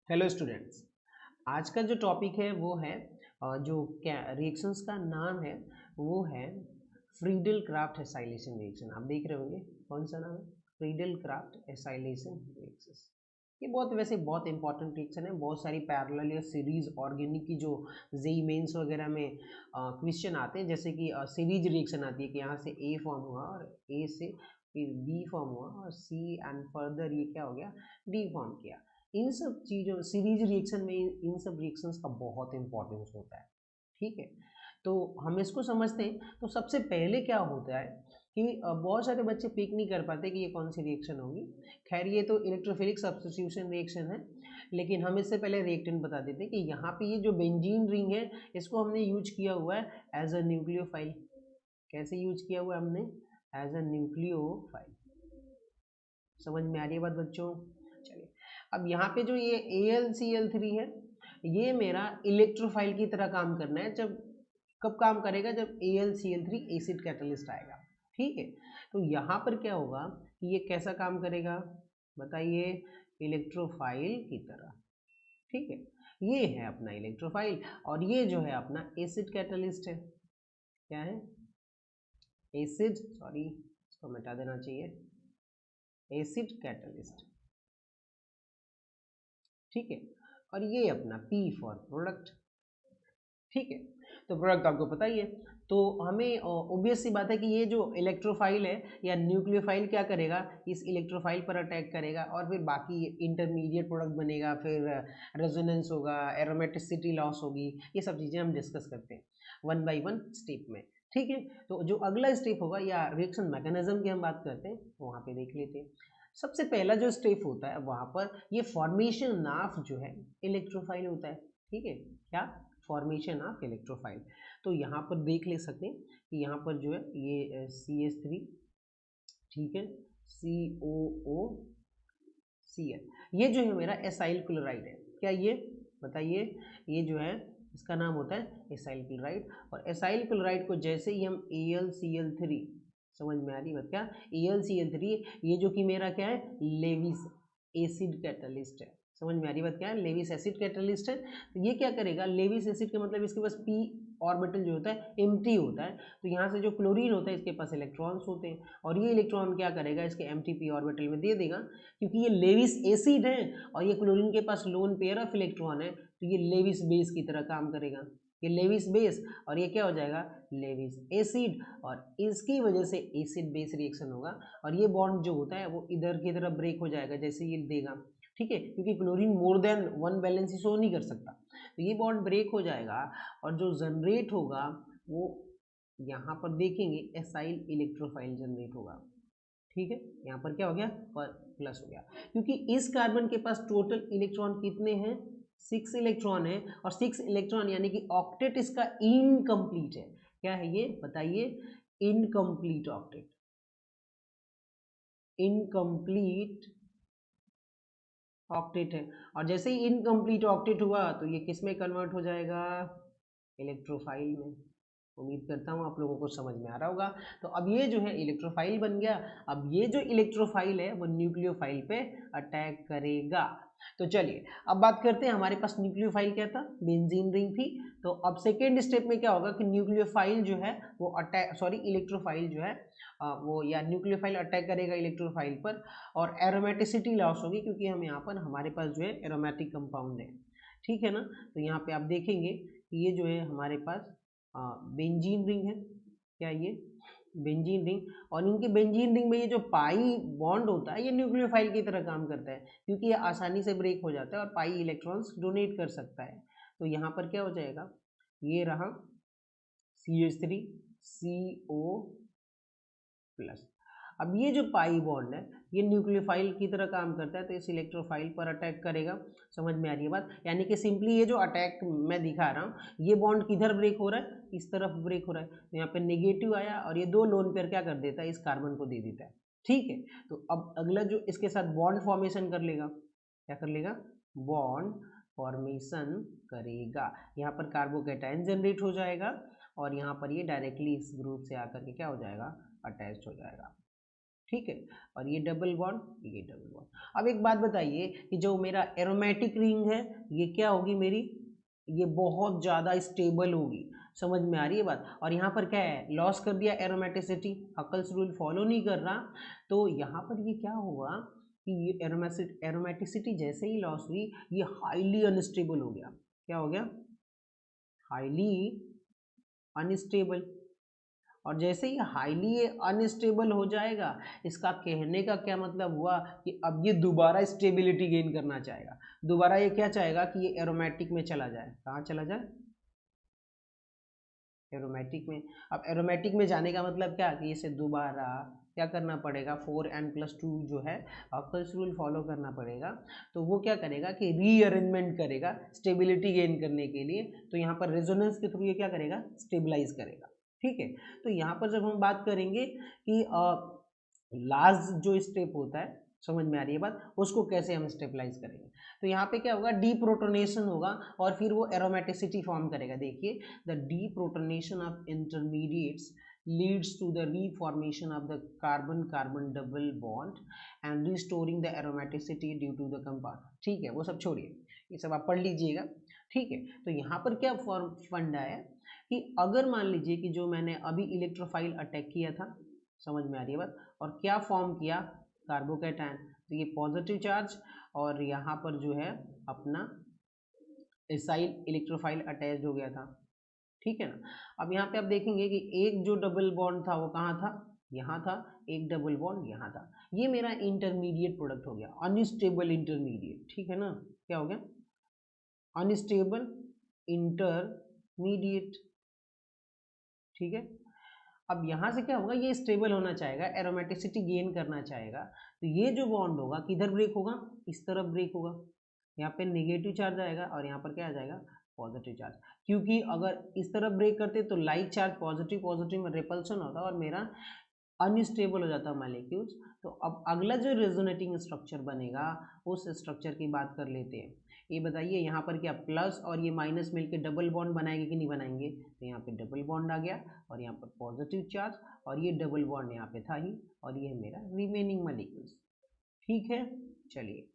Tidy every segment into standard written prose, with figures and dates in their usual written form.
Hello students, आज का जो टॉपिक है वो है जो क्या रिएक्शंस का नाम है वो है फ्रीडल क्राफ्ट एसाइलेशन रिएक्शन। आप देख रहे होंगे कौन सा नाम है, फ्रीडल क्राफ्ट एसाइलेशन रिएक्शंस। ये वैसे बहुत इंपॉर्टेंट रिएक्शन है। बहुत सारी पैरेलल या सीरीज ऑर्गेनिक की जो जेई मेंस वगैरह में क्वेश्चन आते हैं, जैसे कि सीरीज रिएक्शन आती है कि यहाँ से ए फॉर्म हुआ और ए से फिर बी फॉर्म हुआ और सी एंड फर्दर ये क्या हो गया, डी फॉर्म किया। इन सब चीज़ों सीरीज रिएक्शन में इन सब रिएक्शंस का बहुत इंपॉर्टेंस होता है। ठीक है, तो हम इसको समझते हैं। तो सबसे पहले क्या होता है कि बहुत सारे बच्चे पिक नहीं कर पाते कि ये कौन सी रिएक्शन होगी। खैर, ये तो इलेक्ट्रोफिलिक सब्स्टिट्यूशन रिएक्शन है, लेकिन हम इससे पहले रिएक्टेंट बता देते हैं कि यहाँ पे ये जो बेंजीन रिंग है इसको हमने यूज किया हुआ है एज अ न्यूक्लियोफाइल। कैसे यूज किया हुआ है हमने? As a nucleophile. समझ में आ रही है बात बच्चों? चलिए, अब यहाँ पे जो ये AlCl3 है ये मेरा इलेक्ट्रोफाइल की तरह काम करना है। जब कब काम करेगा? जब AlCl3 एसिड कैटलिस्ट आएगा। ठीक है, तो यहाँ पर क्या होगा कि ये कैसा काम करेगा बताइए? इलेक्ट्रोफाइल की तरह। ठीक है, ये है अपना इलेक्ट्रोफाइल और ये जो है अपना एसिड कैटलिस्ट है। क्या है? एसिड, सॉरी इसको मिटा देना चाहिए, एसिड कैटलिस्ट। ठीक है, और ये अपना P फॉर प्रोडक्ट। ठीक है, तो प्रोडक्ट आपको पता ही है। तो हमें ऑब्वियस सी बात है कि ये जो इलेक्ट्रोफाइल है या न्यूक्लियोफाइल क्या करेगा, इस इलेक्ट्रोफाइल पर अटैक करेगा और फिर बाकी इंटरमीडिएट प्रोडक्ट बनेगा, फिर रेजोनेंस होगा, एरोमेटिसिटी लॉस होगी। ये सब चीज़ें हम डिस्कस करते हैं वन बाय वन स्टेप में। ठीक है, तो जो अगला स्टेप होगा या रिएक्शन मैकेनिज्म की हम बात करते हैं वहाँ पे देख लेते हैं। सबसे पहला जो स्टेप होता है वहाँ पर ये फॉर्मेशन ऑफ जो है इलेक्ट्रोफाइल होता है। ठीक है, क्या? Formation of electrophile. तो यहाँ पर देख ले सकते हैं कि यहाँ पर जो है ये CH3, ठीक है, COOCl, ये जो है मेरा एसाइल क्लोराइड है। क्या ये बताइए? ये जो है इसका नाम होता है एसाइल क्लोराइड। और एसाइल क्लोराइड को जैसे ही हम AlCl3, समझ में आ रही बात? क्या AlCl3, ये जो कि मेरा क्या है, लेविस एसिड कैटलिस्ट है। समझ में आ रही बात? क्या है? लेविस एसिड कैटलिस्ट है। तो ये क्या करेगा? लेविस एसिड का मतलब इसके पास p ऑर्बिटल जो होता है एम्प्टी होता है। तो यहाँ से जो क्लोरीन होता है इसके पास इलेक्ट्रॉन्स होते हैं और ये इलेक्ट्रॉन क्या करेगा, इसके एम्प्टी p ऑर्बिटल में दे देगा। क्योंकि ये लेविस एसिड है और ये क्लोरीन के पास लोन पेयर ऑफ इलेक्ट्रॉन है, तो ये लेविस बेस की तरह काम करेगा। ये लेविस बेस और ये क्या हो जाएगा, लेविस एसिड, और इसकी वजह से एसिड बेस रिएक्शन होगा और ये बॉन्ड जो होता है वो इधर की तरफ ब्रेक हो जाएगा जैसे ये देगा। ठीक है, क्योंकि chlorine more than one valency ही शो नहीं कर सकता, तो ये बॉन्ड ब्रेक हो जाएगा और जो जनरेट होगा वो यहाँ पर देखेंगे एसाइल इलेक्ट्रोफाइल जनरेट होगा। ठीक है, यहाँ पर क्या हो गया, पर प्लस हो गया, क्योंकि इस कार्बन के पास टोटल इलेक्ट्रॉन कितने हैं, 6 इलेक्ट्रॉन है और 6 इलेक्ट्रॉन यानी कि ऑक्टेट इसका इनकम्प्लीट है। क्या है ये बताइए? इनकम्प्लीट ऑक्टेट, इनकम्प्लीट ऑक्टेट है। और जैसे ही इनकम्प्लीट ऑक्टेट हुआ तो ये किस में कन्वर्ट हो जाएगा, इलेक्ट्रोफाइल में। उम्मीद करता हूँ आप लोगों को समझ में आ रहा होगा। तो अब ये जो है इलेक्ट्रोफाइल बन गया। अब ये जो इलेक्ट्रोफाइल है वो न्यूक्लियोफाइल पे अटैक करेगा। तो चलिए अब बात करते हैं, हमारे पास न्यूक्लियोफाइल क्या था, बेंजीन रिंग थी। तो अब सेकेंड स्टेप में क्या होगा कि न्यूक्लियोफाइल जो है वो अटैक, सॉरी इलेक्ट्रोफाइल जो है वो या न्यूक्लियोफाइल अटैक करेगा इलेक्ट्रोफाइल पर और एरोमेटिसिटी लॉस होगी, क्योंकि हम यहाँ पर हमारे पास जो है एरोमेटिक कंपाउंड है। ठीक है ना, तो यहाँ पे आप देखेंगे कि ये जो है हमारे पास बेंजीन रिंग है। क्या ये बेंजीन रिंग, और इनके बेंजीन रिंग में ये जो पाई बॉन्ड होता है ये न्यूक्लियोफाइल की तरह काम करता है, क्योंकि ये आसानी से ब्रेक हो जाता है और पाई इलेक्ट्रॉन्स डोनेट कर सकता है। तो यहाँ पर क्या हो जाएगा, ये रहा CH3 CO प्लस। अब ये जो पाई बॉन्ड है ये न्यूक्लियोफाइल की तरह काम करता है, तो इस इलेक्ट्रोफाइल पर अटैक करेगा। समझ में आ रही है बात? यानी कि सिंपली ये जो अटैक मैं दिखा रहा हूँ ये बॉन्ड किधर ब्रेक हो रहा है, इस तरफ ब्रेक हो रहा है। तो यहाँ पे नेगेटिव आया और ये 2 लोन पेयर क्या कर देता है, इस कार्बन को दे देता है। ठीक है, तो अब अगला जो इसके साथ बॉन्ड फॉर्मेशन कर लेगा, क्या कर लेगा, बॉन्ड फॉर्मेशन करेगा। यहाँ पर कार्बोकैटायन जनरेट हो जाएगा और यहाँ पर ये डायरेक्टली इस ग्रुप से आकर के क्या हो जाएगा, अटैच हो जाएगा। ठीक है। और ये डबल बॉन्ड, ये डबल बॉन्ड। अब एक बात बताइए कि जो मेरा एरोमेटिक रिंग है ये क्या होगी मेरी, ये बहुत ज़्यादा स्टेबल होगी। समझ में आ रही है बात। और यहाँ पर क्या है, लॉस कर दिया एरोमेटिसिटी, हकल्स रूल फॉलो नहीं कर रहा, तो यहाँ पर ये क्या हुआ कि ये एरोमेटिसिटी जैसे ही लॉस हुई ये हाईली अनस्टेबल हो गया। क्या हो गया, हाईली अनस्टेबल। और जैसे ही हाईली अनस्टेबल हो जाएगा, इसका कहने का क्या मतलब हुआ कि अब ये दोबारा स्टेबिलिटी गेन करना चाहेगा। दोबारा ये क्या चाहेगा कि ये एरोमेटिक में चला जाए। कहाँ चला जाए, एरोमेटिक में। अब एरोमेटिक में जाने का मतलब क्या कि इसे दोबारा क्या करना पड़ेगा, 4n+2 जो है हकल्स रूल फॉलो करना पड़ेगा। तो वो क्या करेगा कि रीअरेंजमेंट करेगा स्टेबिलिटी गेन करने के लिए। तो यहाँ पर रेजोनेंस के थ्रू ये क्या करेगा, स्टेबलाइज करेगा। ठीक है। तो यहाँ पर जब हम बात करेंगे कि लास्ट जो स्टेप होता है, समझ में आ रही है बात, उसको कैसे हम स्टेबलाइज करेंगे। तो यहाँ पे क्या होगा, डीप्रोटोनेशन होगा और फिर वो एरोमेटिसिटी फॉर्म करेगा। देखिए, the deprotonation of intermediates leads to the reformation of the carbon-carbon double bond and restoring the aromaticity due to the compound। ठीक है, वो सब छोड़िए, ये सब आप पढ़ लीजिएगा। ठीक है। तो यहाँ पर क्या फॉर्म फंडा है कि अगर मान लीजिए कि जो मैंने अभी इलेक्ट्रोफाइल अटैक किया था, समझ में आ रही है बात, और क्या फॉर्म किया, कार्बोकैटायन, तो ये पॉजिटिव चार्ज और यहाँ पर जो है अपना एसाइल इलेक्ट्रोफाइल अटैच हो गया था। ठीक है ना। अब यहाँ पे आप देखेंगे कि एक जो डबल बॉन्ड था वो कहाँ था, यहाँ था, एक डबल बॉन्ड यहाँ था। ये मेरा इंटरमीडिएट प्रोडक्ट हो गया, अनस्टेबल इंटरमीडिएट। ठीक है ना, क्या हो गया, अनस्टेबल इंटरमीडिएट। ठीक है। अब यहाँ से क्या होगा, ये स्टेबल होना चाहेगा, एरोमेटिसिटी गेन करना चाहेगा, तो ये जो बॉन्ड होगा किधर ब्रेक होगा, इस तरफ ब्रेक होगा। यहाँ पे नेगेटिव चार्ज आएगा और यहाँ पर क्या आ जाएगा, पॉजिटिव चार्ज। क्योंकि अगर इस तरफ ब्रेक करते तो लाइक चार्ज पॉजिटिव पॉजिटिव में रिपल्सन होता और मेरा अनस्टेबल हो जाता मॉलिक्यूल्स। तो अब अगला जो रेजोनेटिंग स्ट्रक्चर बनेगा उस स्ट्रक्चर की बात कर लेते हैं। ये बताइए यहाँ पर क्या प्लस और ये माइनस मिलके डबल बॉन्ड बनाएंगे कि नहीं बनाएंगे, तो यहाँ पे डबल बॉन्ड आ गया और यहाँ पर पॉजिटिव चार्ज और ये डबल बॉन्ड यहाँ पे था ही और ये है मेरा रिमेनिंग मॉलिक्यूल्स। ठीक है। चलिए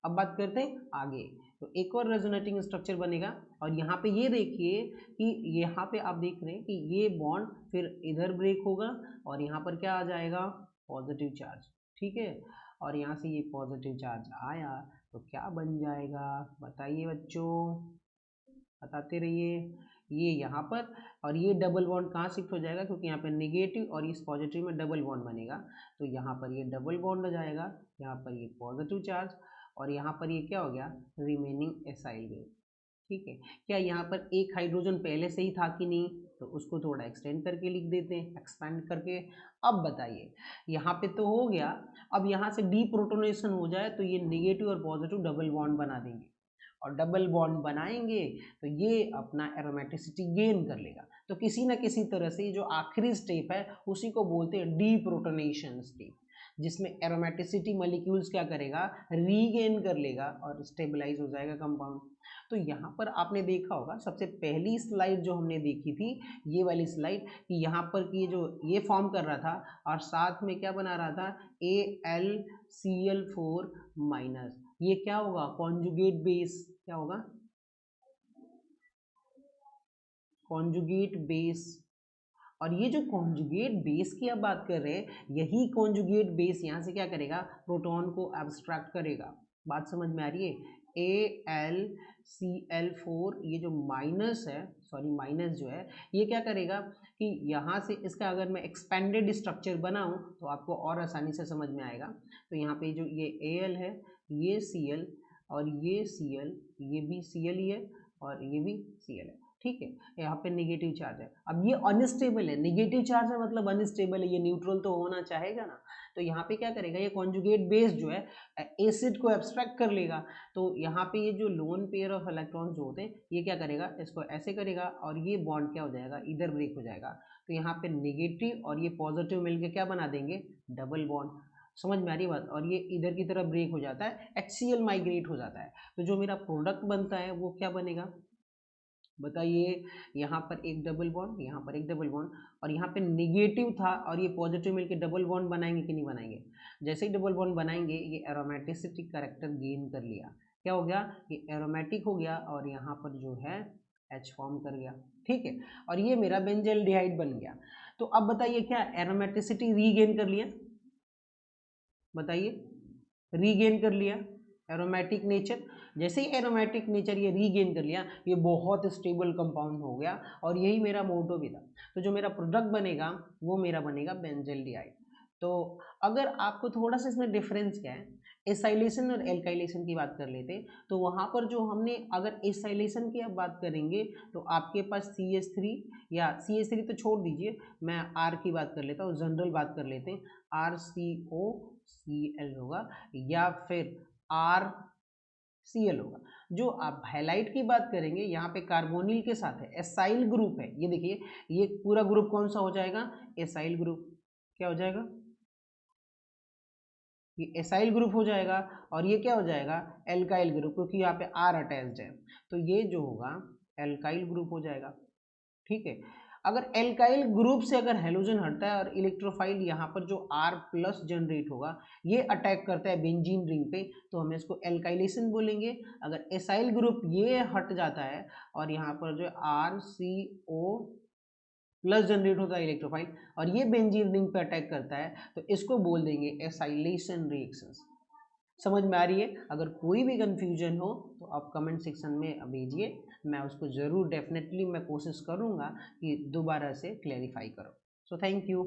अब बात करते हैं आगे। तो एक और रेजोनेटिंग स्ट्रक्चर बनेगा और यहाँ पे ये देखिए कि यहाँ पे आप देख रहे हैं कि ये बॉन्ड फिर इधर ब्रेक होगा और यहाँ पर क्या आ जाएगा, पॉजिटिव चार्ज। ठीक है। और यहाँ से ये पॉजिटिव चार्ज आया तो क्या बन जाएगा, बताइए बच्चों, बताते रहिए। ये यहाँ पर और ये डबल बॉन्ड कहाँ शिफ्ट हो जाएगा, क्योंकि यहाँ पर नेगेटिव और इस पॉजिटिव में डबल बॉन्ड बनेगा, तो यहाँ पर ये डबल बॉन्ड हो जाएगा, यहाँ पर ये पॉजिटिव चार्ज और यहाँ पर ये क्या हो गया, रिमेनिंग एसाइल ग्रुप। ठीक है। क्या यहाँ पर एक हाइड्रोजन पहले से ही था कि नहीं, तो उसको थोड़ा एक्सटेंड करके लिख देते हैं, एक्सपेंड करके। अब बताइए यहाँ पे तो हो गया, अब यहाँ से डीप्रोटोनेशन हो जाए तो ये नेगेटिव और पॉजिटिव डबल बॉन्ड बना देंगे और डबल बॉन्ड बनाएंगे तो ये अपना एरोमेटिसिटी गेन कर लेगा। तो किसी ना किसी तरह से जो आखिरी स्टेप है उसी को बोलते हैं डीप्रोटोनेशन स्टेप, जिसमें एरोमेटिसिटी मॉलिक्यूल्स क्या करेगा, रीगेन कर लेगा और स्टेबलाइज हो जाएगा कंपाउंड। तो यहाँ पर आपने देखा होगा सबसे पहली स्लाइड जो हमने देखी थी, ये वाली स्लाइड, कि यहाँ पर कि जो ये फॉर्म कर रहा था और साथ में क्या बना रहा था, AlCl4 माइनस। ये क्या होगा, कॉन्जुगेट बेस, क्या होगा, कॉन्जुगेट बेस। और ये जो कॉन्जुगेट बेस की आप बात कर रहे हैं, यही कॉन्जुगेट बेस यहाँ से क्या करेगा, प्रोटॉन को एब्स्ट्रैक्ट करेगा। बात समझ में आ रही है। AlCl4 ये जो माइनस है, सॉरी माइनस जो है, ये क्या करेगा कि यहाँ से इसका अगर मैं एक्सपेंडेड स्ट्रक्चर बनाऊँ तो आपको और आसानी से समझ में आएगा। तो यहाँ पे जो ये Al है, ये Cl और ये Cl, ये भी Cl ही है और ये भी Cl है। ठीक है। यहाँ पे नेगेटिव चार्ज है। अब ये अनस्टेबल है, नेगेटिव चार्ज है मतलब अनस्टेबल है, ये न्यूट्रल तो होना चाहेगा ना। तो यहाँ पे क्या करेगा, ये कॉन्जुगेट बेस जो है एसिड को एब्स्ट्रैक्ट कर लेगा। तो यहाँ पे ये जो लोन पेयर ऑफ इलेक्ट्रॉन्स जो होते हैं ये क्या करेगा, इसको ऐसे करेगा और ये बॉन्ड क्या हो जाएगा, इधर ब्रेक हो जाएगा। तो यहाँ पे नेगेटिव और ये पॉजिटिव मिलकर क्या बना देंगे, डबल बॉन्ड। समझ में आ रही बात। और ये इधर की तरफ ब्रेक हो जाता है, HCl माइग्रेट हो जाता है। तो जो मेरा प्रोडक्ट बनता है वो क्या बनेगा, बताइए, यहाँ पर एक डबल बॉन्ड, यहाँ पर एक डबल बॉन्ड, और यहाँ पे निगेटिव था और ये पॉजिटिव मिलके डबल बॉन्ड बनाएंगे कि नहीं बनाएंगे? जैसे ही डबल बॉन्ड बनाएंगे ये एरोमेटिसिटी कैरेक्टर गेन कर लिया, क्या हो गया, ये एरोमेटिक हो गया और यहाँ पर जो है H फॉर्म कर गया, ठीक है, और ये मेरा बेंजल्डिहाइड बन गया। तो अब बताइए क्या एरोमेटिसिटी रीगेन कर लिया? बताइए, रीगेन कर लिया एरोमेटिक नेचर। जैसे ही एरोमेटिक नेचर ये रीगेन कर लिया, ये बहुत स्टेबल कंपाउंड हो गया और यही मेरा मोटो भी था। तो जो मेरा प्रोडक्ट बनेगा वो मेरा बनेगा बेंजल्डिहाइड। तो अगर आपको थोड़ा सा इसमें डिफरेंस क्या है, एसाइलेशन और एल्काइलेशन की बात कर लेते, तो वहाँ पर जो हमने अगर एसाइलेशन की अब बात करेंगे तो आपके पास CH3 या CH3 तो छोड़ दीजिए, मैं R की बात कर लेता हूँ, जनरल बात कर लेते हैं, RCOCl होगा या फिर RCl होगा। जो आप हैलाइड की बात करेंगे यहाँ पे कार्बोनिल के साथ है, एसाइल ग्रुप है, ये देखिए ये पूरा ग्रुप कौन सा हो जाएगा, एसाइल ग्रुप। क्या हो जाएगा, ये एसाइल ग्रुप हो जाएगा और ये क्या हो जाएगा, एल्काइल ग्रुप, क्योंकि यहाँ पे R अटैच्ड है, तो ये जो होगा एल्काइल ग्रुप हो जाएगा, ठीक है। अगर एल्काइल ग्रुप से अगर हेलोजन हटता है और इलेक्ट्रोफाइल यहाँ पर जो R प्लस जनरेट होगा ये अटैक करता है बेंजीन रिंग पे, तो हमें इसको एल्काइलेशन बोलेंगे। अगर एसाइल ग्रुप ये हट जाता है और यहाँ पर जो RCO प्लस जनरेट होता है इलेक्ट्रोफाइल और ये बेंजीन रिंग पे अटैक करता है, तो इसको बोल देंगे एसाइलेशन रिएक्शंस। समझ में आ रही है? अगर कोई भी कंफ्यूजन हो तो आप कमेंट सेक्शन में भेजिए, मैं उसको ज़रूर डेफिनेटली मैं कोशिश करूँगा कि दोबारा से क्लैरिफाई करो। So thank you.